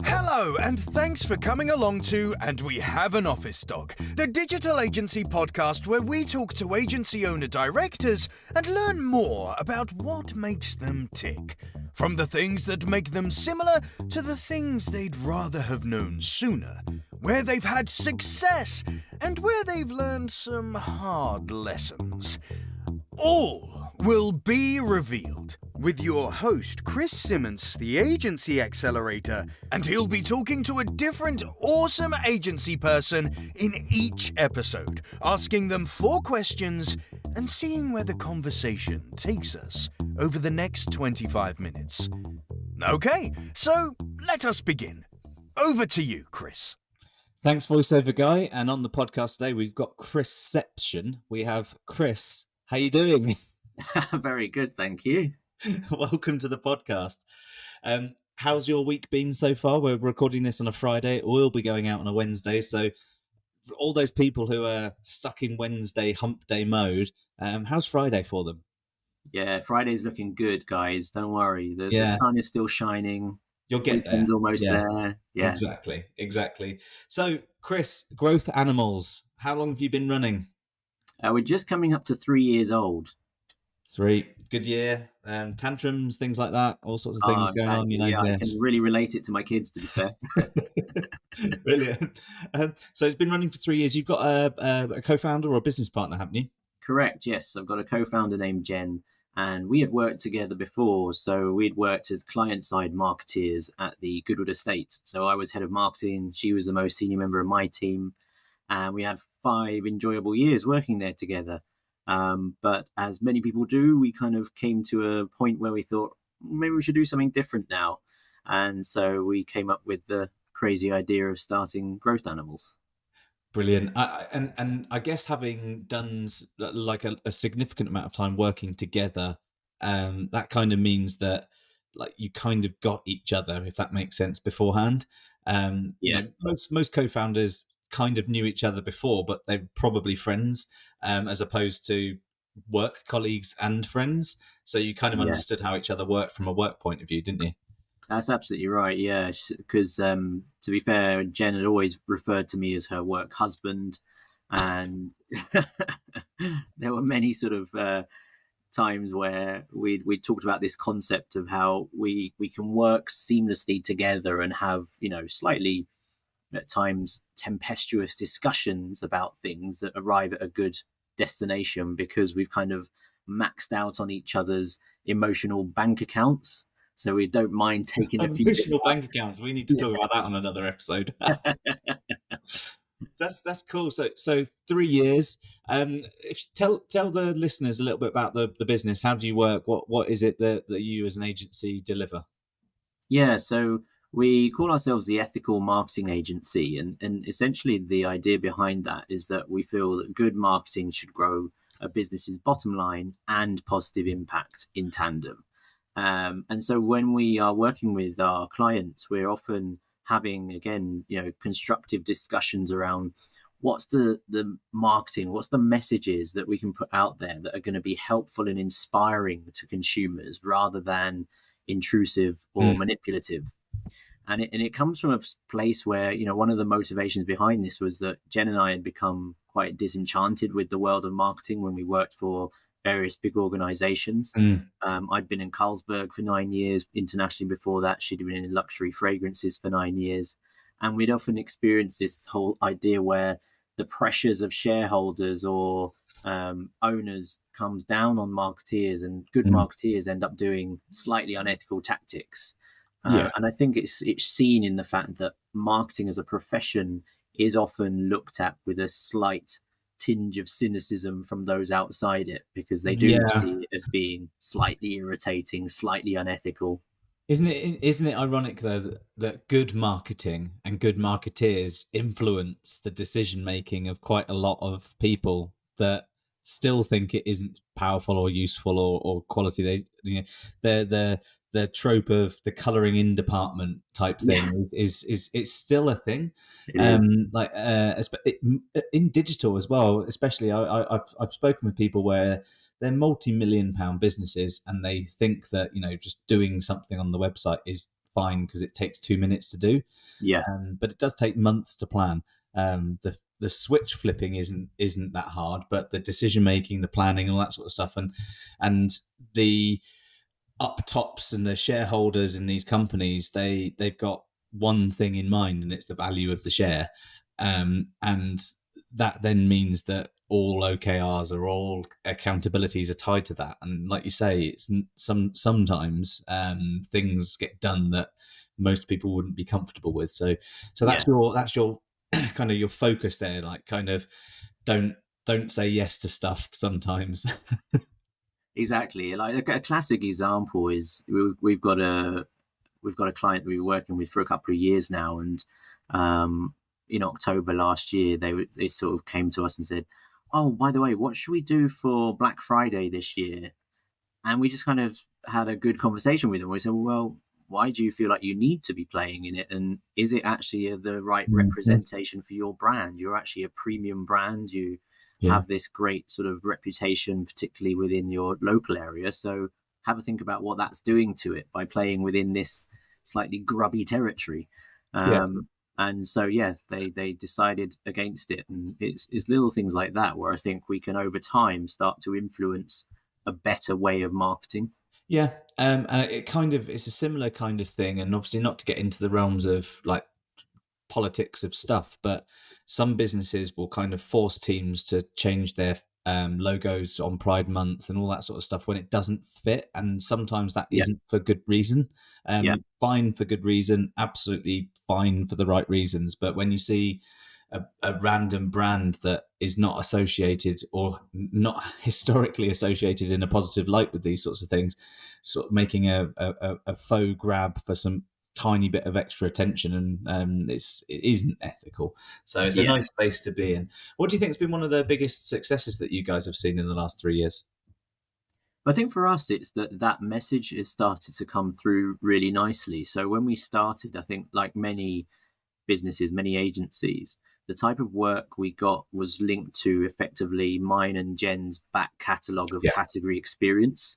Hello, and thanks for coming along to And We Have an Office Dog, the digital agency podcast where we talk to agency owner-directors and learn more about what makes them tick. From the things that make them similar to the things they'd rather have known sooner, where they've had success and where they've learned some hard lessons. All will be revealed with your host, Chris Simmons, the Agency Accelerator, and he'll be talking to a different awesome agency person in each episode, asking them 4 questions and seeing where the conversation takes us over the next 25 minutes. Okay, so let us begin. Over to you, Chris. Thanks, voiceover guy. And on the podcast today, we've got Chrisception. We have Chris. How you doing? Very good, thank you. Welcome to the podcast. How's your week been so far? We're recording this on a Friday. It will be going out on a Wednesday. So for all those people who are stuck in Wednesday hump day mode, how's Friday for them? Yeah, Friday's looking good, guys. Don't worry. The sun is still shining. You'll get there. Weekend's almost there. Yeah, Exactly. So, Chris, Growth Animals, how long have you been running? We're just coming up to 3 years old. 3, good year. Tantrums, things like that, all sorts of things going on. I can really relate it to my kids, to be fair. Brilliant. So it's been running for 3 years. You've got a co-founder or a business partner, haven't you? Correct, yes. I've got a co-founder named Jen, and we had worked together before. So we'd worked as client-side marketeers at the Goodwood Estate. So I was head of marketing. She was the most senior member of my team. And we had 5 enjoyable years working there together. But as many people do, we kind of came to a point where we thought, maybe we should do something different now. And so we came up with the crazy idea of starting Growth Animals. Brilliant. And I guess having done like a significant amount of time working together, that kind of means that like you kind of got each other, if that makes sense, beforehand. Most co-founders kind of knew each other before, but they're probably friends, as opposed to work colleagues and friends. So you kind of understood how each other worked from a work point of view, didn't you? That's absolutely right, yeah. Because to be fair, Jen had always referred to me as her work husband. And there were many sort of times where we talked about this concept of how we can work seamlessly together and have, slightly at times tempestuous discussions about things that arrive at a good destination because we've kind of maxed out on each other's emotional bank accounts. So we don't mind taking a few emotional bank accounts. We need to talk about that on another episode. That's cool. So 3 years. Tell the listeners a little bit about the business. How do you work? What is it that you as an agency deliver? Yeah, so we call ourselves the Ethical Marketing Agency, and essentially the idea behind that is that we feel that good marketing should grow a business's bottom line and positive impact in tandem. And so when we are working with our clients, we're often having, again, constructive discussions around what's the marketing, what's the messages that we can put out there that are going to be helpful and inspiring to consumers rather than intrusive or manipulative. And it comes from a place where, one of the motivations behind this was that Jen and I had become quite disenchanted with the world of marketing when we worked for various big organizations. I'd been in Carlsberg for 9 years. Internationally before that, she'd been in luxury fragrances for 9 years. And we'd often experienced this whole idea where the pressures of shareholders or owners comes down on marketeers, and good marketeers end up doing slightly unethical tactics. And I think it's seen in the fact that marketing as a profession is often looked at with a slight tinge of cynicism from those outside it, because they do see it as being slightly irritating, slightly unethical. Isn't it ironic though that good marketing and good marketeers influence the decision making of quite a lot of people that still think it isn't powerful or useful or quality? The trope of the colouring in department type thing is it's still a thing. In digital as well, especially. I've spoken with people where they're multi-million-pound businesses and they think that just doing something on the website is fine because it takes 2 minutes to do. Yeah. But it does take months to plan. The switch flipping isn't that hard, but the decision making, the planning, and all that sort of stuff, and the up tops and the shareholders in these companies, they've got one thing in mind, and it's the value of the share, and that then means that all OKRs or all accountabilities are tied to that. And like you say, it's sometimes things get done that most people wouldn't be comfortable with. So that's your kind of your focus there. Like, kind of don't say yes to stuff sometimes. Exactly. Like a classic example is we've got a client we've been working with for a couple of years now, and in October last year, they sort of came to us and said, "Oh, by the way, what should we do for Black Friday this year?" And we just kind of had a good conversation with them. We said, "Well, why do you feel like you need to be playing in it? And is it actually the right representation for your brand? You're actually a premium brand. You have this great sort of reputation, particularly within your local area. So have a think about what that's doing to it by playing within this slightly grubby territory." And so, they decided against it. And it's little things like that where I think we can, over time, start to influence a better way of marketing. Yeah, and it's a similar kind of thing, and obviously not to get into the realms of like politics of stuff, but some businesses will kind of force teams to change their logos on Pride Month and all that sort of stuff when it doesn't fit, and sometimes that isn't for good reason. Fine for good reason, absolutely fine for the right reasons, but when you see a random brand that is not associated or not historically associated in a positive light with these sorts of things, sort of making a faux grab for some tiny bit of extra attention, and it isn't ethical. So it's a nice space to be in. What do you think has been one of the biggest successes that you guys have seen in the last 3 years? I think for us, it's that message has started to come through really nicely. So when we started, I think like many businesses, many agencies, the type of work we got was linked to effectively mine and Jen's back catalogue of category experience.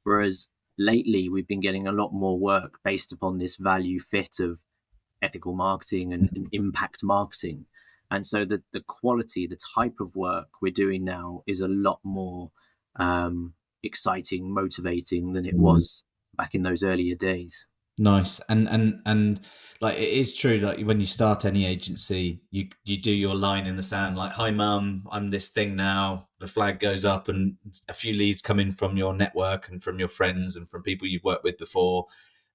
Whereas lately, we've been getting a lot more work based upon this value fit of ethical marketing and impact marketing. And so the quality, the type of work we're doing now is a lot more exciting, motivating than it was back in those earlier days. Nice. And like, it is true, like when you start any agency, you do your line in the sand, like, "Hi mum, I'm this thing now." The flag goes up and a few leads come in from your network and from your friends and from people you've worked with before,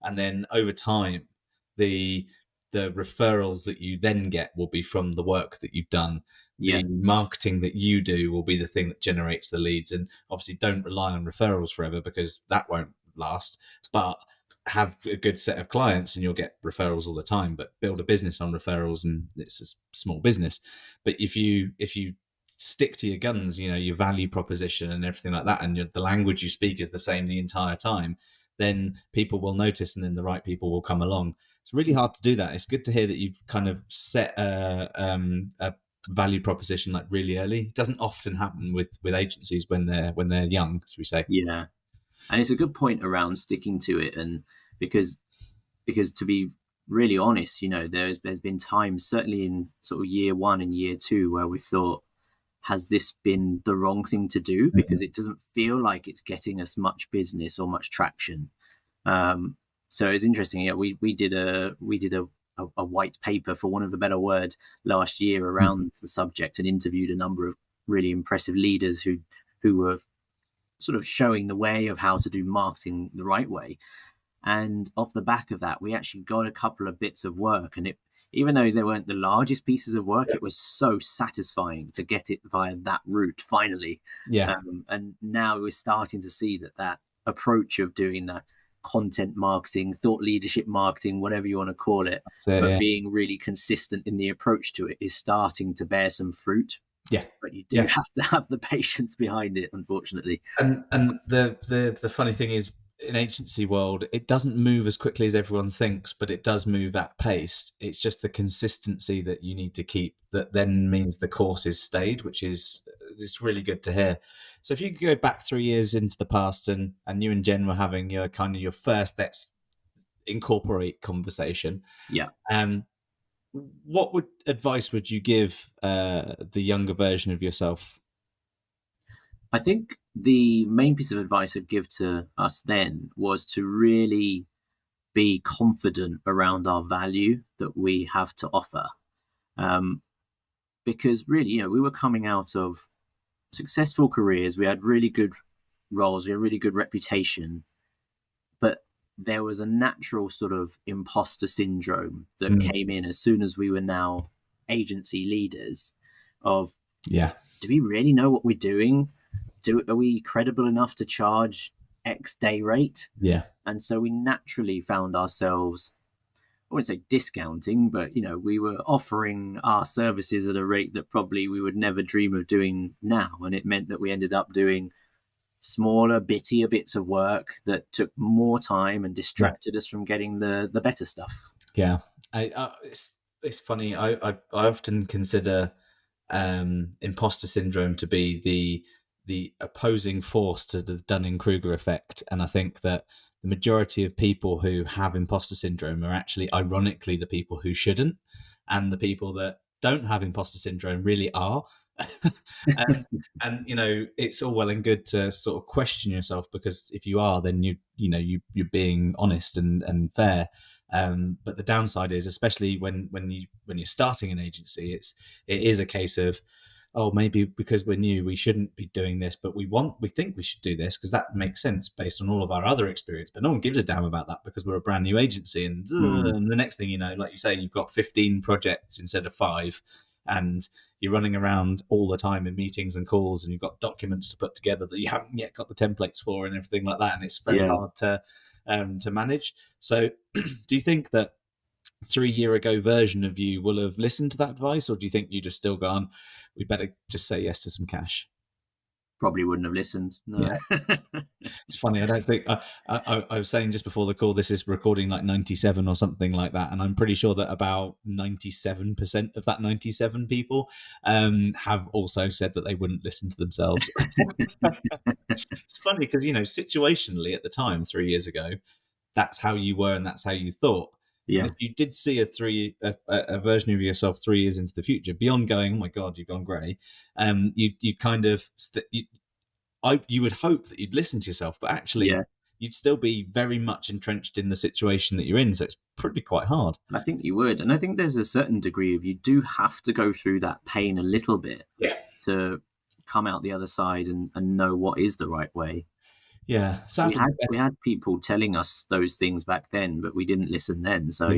and then over time the referrals that you then get will be from the work that you've done. The marketing that you do will be the thing that generates the leads. And obviously don't rely on referrals forever, because that won't last, but have a good set of clients and you'll get referrals all the time. But build a business on referrals, and it's a small business. But if you stick to your guns, your value proposition and everything like that, and the language you speak is the same the entire time, then people will notice, and then the right people will come along. It's really hard to do that. It's good to hear that you've kind of set a value proposition like really early. It doesn't often happen with agencies when they're young, should we say? Yeah. And it's a good point around sticking to it, and because to be really honest, there's been times, certainly in sort of year one and year two, where we thought, has this been the wrong thing to do? Because it doesn't feel like it's getting us much business or much traction. So it's interesting. Yeah, we did a white paper, for want of a better word, last year around the subject, and interviewed a number of really impressive leaders who were sort of showing the way of how to do marketing the right way. And off the back of that, we actually got a couple of bits of work, and even though they weren't the largest pieces of work, it was so satisfying to get it via that route finally. And now we're starting to see that approach of doing that content marketing, thought leadership marketing, whatever you want to call it, being really consistent in the approach to it, is starting to bear some fruit. But you do have to have the patience behind it, unfortunately. And the funny thing is, in agency world, it doesn't move as quickly as everyone thinks, but it does move at pace. It's just the consistency that you need to keep that then means the course is stayed, which is, it's really good to hear. So if you could go back 3 years into the past, and you and Jen were having your first, let's incorporate conversation. Yeah. What advice would you give the younger version of yourself? I think the main piece of advice I'd give to us then was to really be confident around our value that we have to offer. Um, because really, we were coming out of successful careers. We had really good roles, we had really good reputation, but there was a natural sort of imposter syndrome that came in as soon as we were now agency leaders of, Yeah. do we really know what we're doing? Are we credible enough to charge X day rate? Yeah. And so we naturally found ourselves, I wouldn't say discounting, but we were offering our services at a rate that probably we would never dream of doing now. And it meant that we ended up doing smaller, bittier bits of work that took more time and distracted us from getting the better stuff. Yeah. It's funny. I often consider imposter syndrome to be the opposing force to the Dunning-Kruger effect, and I think that the majority of people who have imposter syndrome are actually, ironically, the people who shouldn't, and the people that don't have imposter syndrome really are. and it's all well and good to sort of question yourself, because if you are, then you're being honest and fair. But the downside is, especially when you're starting an agency, it is a case of, oh, maybe because we're new, we shouldn't be doing this, but we think we should do this because that makes sense based on all of our other experience. But no one gives a damn about that because we're a brand new agency. And the next thing you know, like you say, you've got 15 projects instead of 5, and you're running around all the time in meetings and calls, and you've got documents to put together that you haven't yet got the templates for and everything like that. And it's very hard to manage. So do you think that 3-year ago version of you will have listened to that advice, or do you think you just still gone, we better just say yes to some cash? Probably wouldn't have listened. No. Yeah. It's funny. I don't think I was saying just before the call, this is recording like 97 or something like that, and I'm pretty sure that about 97% of that 97 people have also said that they wouldn't listen to themselves. It's funny because situationally at the time 3 years ago, that's how you were and that's how you thought. Yeah. And if you did see a version of yourself 3 years into the future, beyond going, oh my God, you've gone grey, you kind of you would hope that you'd listen to yourself, but actually you'd still be very much entrenched in the situation that you're in. So it's pretty quite hard. I think you would. And I think there's a certain degree of, you do have to go through that pain a little bit to come out the other side and know what is the right way. Yeah, sadly, we had people telling us those things back then, but we didn't listen then. So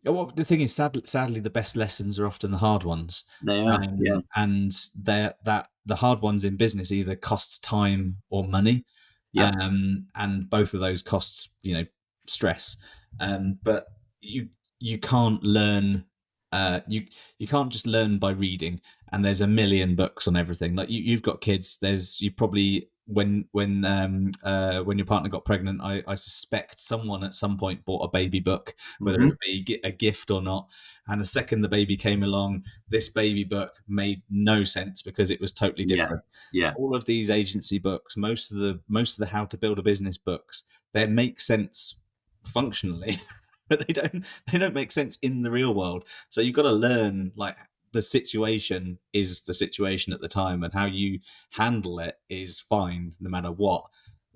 Well, the thing is, sadly, the best lessons are often the hard ones. They are, and the hard ones in business either cost time or money, and both of those cost stress. But you can't learn. You can't just learn by reading. And there's a million books on everything. Like you've got kids. You probably. When your partner got pregnant, I suspect someone at some point bought a baby book, whether it be a gift or not. And the second the baby came along, this baby book made no sense because it was totally different. Yeah. All of these agency books, most of the how to build a business books, they make sense functionally, but they don't make sense in the real world. So you've got to learn the situation is the situation at the time, and how you handle it is fine no matter what.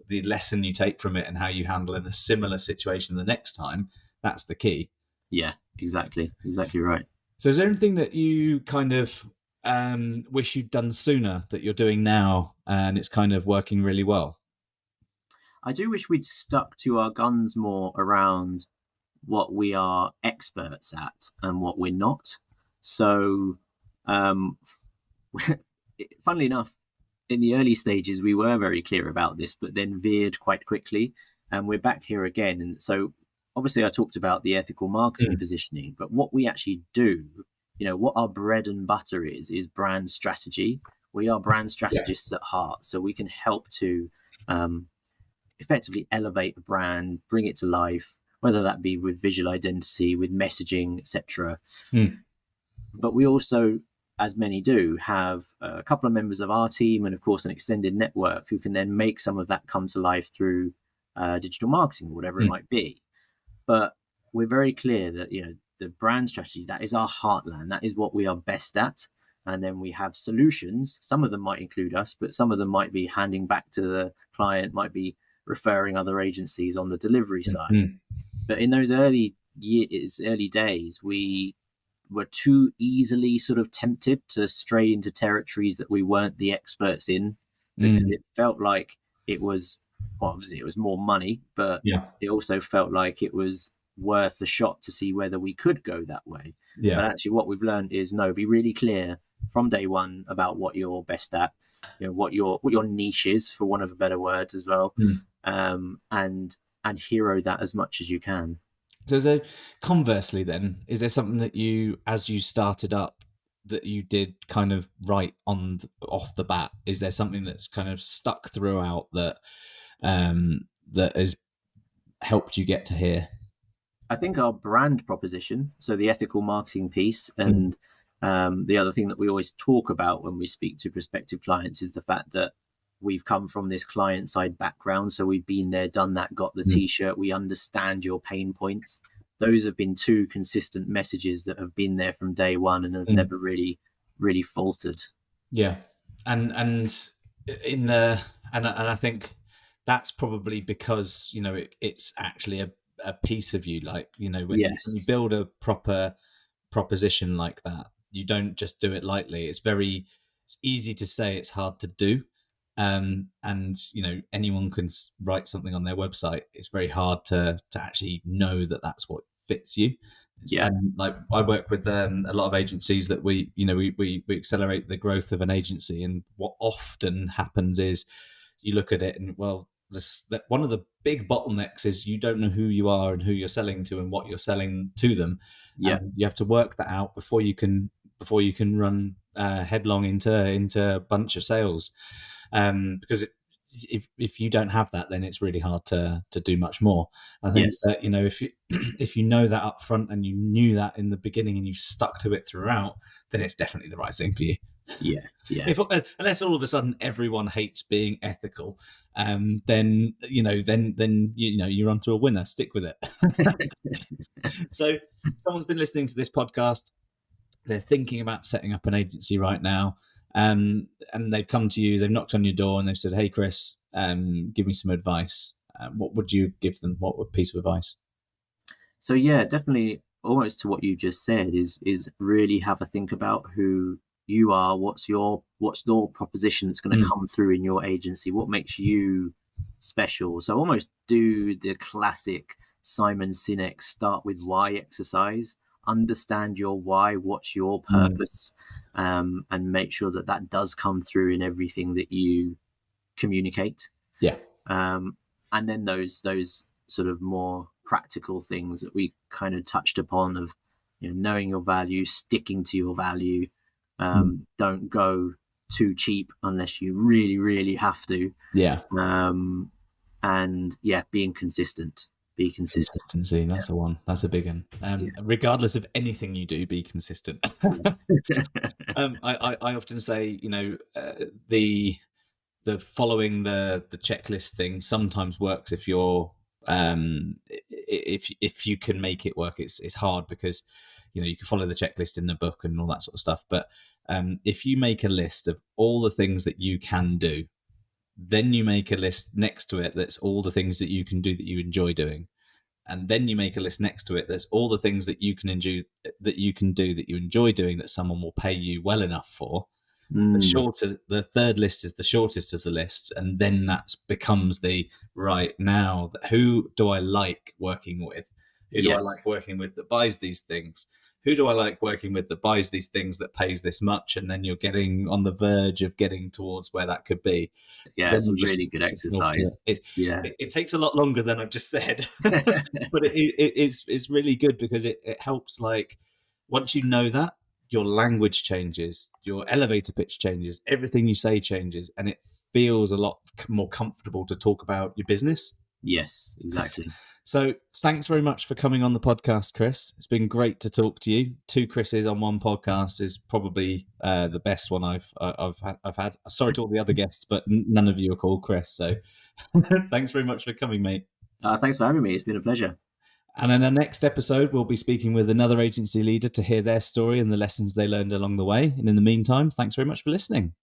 The lesson you take from it and how you handle in a similar situation the next time, that's the key. Yeah, exactly right. So is there anything that you kind of wish you'd done sooner that you're doing now and it's kind of working really well? I do wish we'd stuck to our guns more around what we are experts at and what we're not. So, funnily enough, in the early stages, we were very clear about this, but then veered quite quickly. And we're back here again. And so, obviously, I talked about the ethical marketing positioning, but what we actually do, what our bread and butter is brand strategy. We are brand strategists at heart. So we can help to effectively elevate a brand, bring it to life, whether that be with visual identity, with messaging, etc. But we also, as many do, have a couple of members of our team and, of course, an extended network who can then make some of that come to life through digital marketing or whatever it might be. but we're very clear that the brand strategy, that is our heartland, that is what we are best at. And then we have solutions. Some of them might include us, but some of them might be handing back to the client, might be referring other agencies on the delivery side. Mm. But in those early days, we were too easily sort of tempted to stray into territories that we weren't the experts in, because it felt like it was, well, obviously it was more money, but it also felt like it was worth a shot to see whether we could go that way. But actually what we've learned is, no, be really clear from day one about what you're best at, what your niche is, for want of a better word as well. And hero that as much as you can. So conversely then, is there something that you, as you started up, that you did kind of right off the bat? Is there something that's kind of stuck throughout that that has helped you get to here? I think our brand proposition, so the ethical marketing piece, and the other thing that we always talk about when we speak to prospective clients is the fact that we've come from this client side background. So we've been there, done that, got the t-shirt. We understand your pain points. Those have been two consistent messages that have been there from day one and have never really faltered. Yeah. And in the, and I think that's probably because, it's actually a piece of you. Like, when you build a proper proposition like that, you don't just do it lightly. It's easy to say, it's hard to do. And anyone can write something on their website. It's very hard to actually know that that's what fits you. And like, I work with a lot of agencies that we accelerate the growth of an agency, and what often happens is you look at it and, well, one of the big bottlenecks is you don't know who you are and who you're selling to and what you're selling to them. And you have to work that out before you can run headlong into a bunch of sales. Because if you don't have that, then it's really hard to do much more. I think that, if you know that up front and you knew that in the beginning and you stuck to it throughout, then it's definitely the right thing for you. Unless all of a sudden everyone hates being ethical, then you're onto a winner. Stick with it. So someone's been listening to this podcast, they're thinking about setting up an agency right now, and they've come to you, they've knocked on your door and they've said, "Hey Chris, give me some advice." What would you give them? What piece of advice? So definitely, almost to what you just said, is really have a think about who you are, what's your proposition that's going to come through in your agency, what makes you special. So almost do the classic Simon Sinek start with why exercise. Understand your why, what's your purpose, and make sure that does come through in everything that you communicate. And then those sort of more practical things that we kind of touched upon of knowing your value, sticking to your value. Don't go too cheap unless you really, really have to. And being consistent. Be consistent. Consistency, that's the one. That's a big one. Regardless of anything you do, be consistent. I often say, the following the checklist thing sometimes works if you're if you can make it work. It's hard because you can follow the checklist in the book and all that sort of stuff, but if you make a list of all the things that you can do, then you make a list next to it that's all the things that you can do that you enjoy doing, and then you make a list next to it that's all the things that you can do that you enjoy doing that someone will pay you well enough for. The third list is the shortest of the lists, and then that becomes the right. Now, who do I like working with? Who do I like working with that buys these things? Who do I like working with that buys these things that pays this much? And then you're getting on the verge of getting towards where that could be. It's a really good exercise. It takes a lot longer than I've just said, but it's really good because it helps. Like, once you know that, your language changes, your elevator pitch changes, everything you say changes, and it feels a lot more comfortable to talk about your business. Yes, exactly. So thanks very much for coming on the podcast, Chris. It's been great to talk to you. 2 Chris's on one podcast is probably the best one I've had. Sorry to all the other guests, but none of you are called Chris. So thanks very much for coming, mate. Thanks for having me. It's been a pleasure. And in our next episode, we'll be speaking with another agency leader to hear their story and the lessons they learned along the way. And in the meantime, thanks very much for listening.